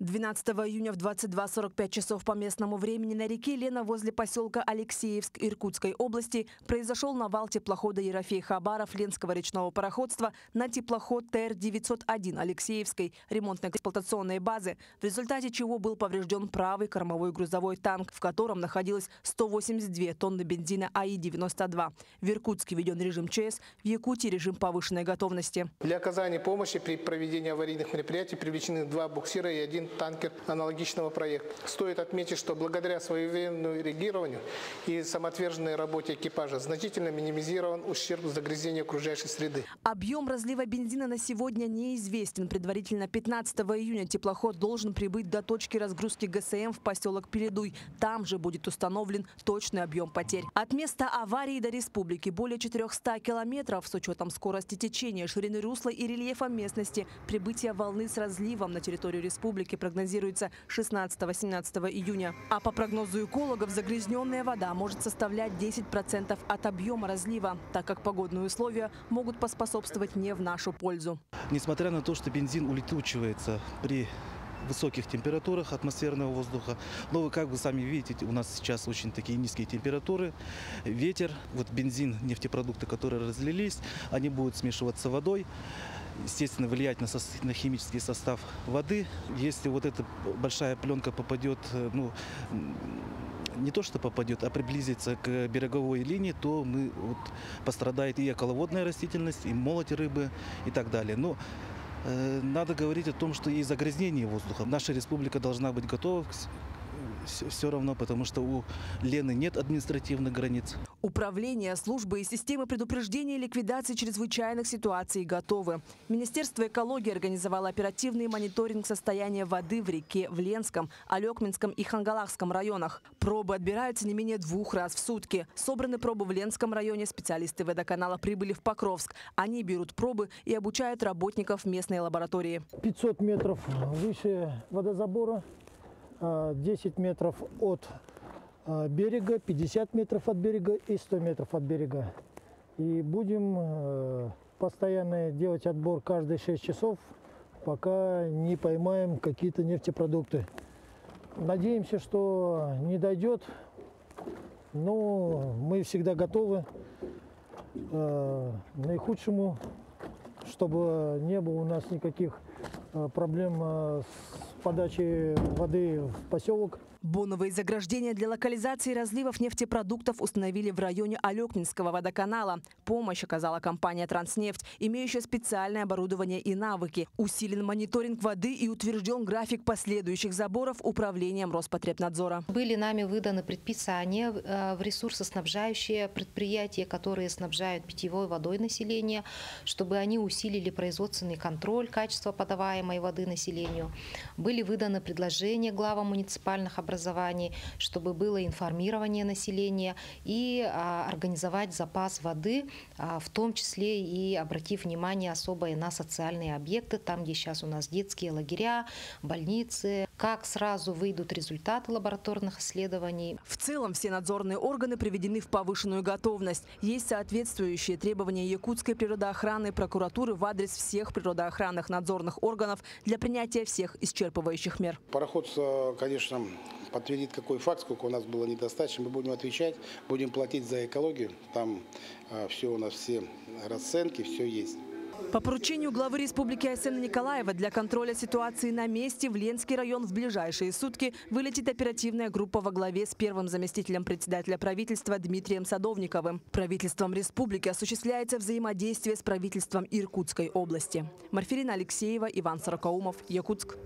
12 июня в 22:45 часов по местному времени на реке Лена возле поселка Алексеевск Иркутской области произошел навал теплохода Ерофей Хабаров Ленского речного пароходства на теплоход ТР-901 Алексеевской ремонтно-эксплуатационной базы, в результате чего был поврежден правый кормовой грузовой танк, в котором находилось 182 тонны бензина АИ-92. В Иркутске введен режим ЧС, в Якутии режим повышенной готовности. Для оказания помощи при проведении аварийных мероприятий привлечены 2 буксира и 1 танкер аналогичного проекта. Стоит отметить, что благодаря своевременному реагированию и самоотверженной работе экипажа значительно минимизирован ущерб загрязнения окружающей среды. Объем разлива бензина на сегодня неизвестен. Предварительно 15 июня теплоход должен прибыть до точки разгрузки ГСМ в поселок Передуй. Там же будет установлен точный объем потерь. От места аварии до республики более 400 километров с учетом скорости течения, ширины русла и рельефа местности. Прибытие волны с разливом на территорию республики прогнозируется 16-17 июня. А по прогнозу экологов, загрязненная вода может составлять 10% от объема разлива, так как погодные условия могут поспособствовать не в нашу пользу. Несмотря на то, что бензин улетучивается при высоких температурах атмосферного воздуха, но вы как вы сами видите, у нас сейчас очень такие низкие температуры, ветер, вот бензин, нефтепродукты, которые разлились, они будут смешиваться с водой, естественно, влиять на химический состав воды. Если вот эта большая пленка попадет, ну, не то что попадет, а приблизится к береговой линии, то пострадает и околоводная растительность, и молоть рыбы и так далее. Но надо говорить о том, что есть загрязнение воздуха. Наша республика должна быть готова все равно, потому что у Лены нет административных границ. Управление, службы и системы предупреждения и ликвидации чрезвычайных ситуаций готовы. Министерство экологии организовало оперативный мониторинг состояния воды в реке в Ленском, Алекминском и Хангалахском районах. Пробы отбираются не менее 2 раз в сутки. Собраны пробы в Ленском районе, специалисты водоканала прибыли в Покровск. Они берут пробы и обучают работников местной лаборатории. 500 метров выше водозабора, 10 метров от берега, 50 метров от берега и 100 метров от берега. И будем постоянно делать отбор каждые 6 часов, пока не поймаем какие-то нефтепродукты. Надеемся, что не дойдет, но мы всегда готовы к наихудшему, чтобы не было у нас никаких проблем с подачей воды в поселок. Боновые заграждения для локализации разливов нефтепродуктов установили в районе Алекминского водоканала. Помощь оказала компания «Транснефть», имеющая специальное оборудование и навыки. Усилен мониторинг воды и утвержден график последующих заборов управлением Роспотребнадзора. Были нами выданы предписания в ресурсоснабжающие предприятия, которые снабжают питьевой водой население, чтобы они усилили производственный контроль качества подаваемой воды населению. Были выданы предложения главам муниципальных образований, чтобы было информирование населения и организовать запас воды, в том числе и обратив внимание особое на социальные объекты, там, где сейчас у нас детские лагеря, больницы. Как сразу выйдут результаты лабораторных исследований. В целом все надзорные органы приведены в повышенную готовность. Есть соответствующие требования якутской природоохраны и прокуратуры в адрес всех природоохранных надзорных органов для принятия всех исчерпывающих мер. Пароход, конечно, подтвердит, какой факт, сколько у нас было недостаточно. Мы будем отвечать, будем платить за экологию. Там все у нас, все расценки, все есть. По поручению главы республики Айсена Николаева для контроля ситуации на месте в Ленский район в ближайшие сутки вылетит оперативная группа во главе с первым заместителем председателя правительства Дмитрием Садовниковым. Правительством республики осуществляется взаимодействие с правительством Иркутской области. Марферина Алексеева, Иван Сорокаумов, Якутск.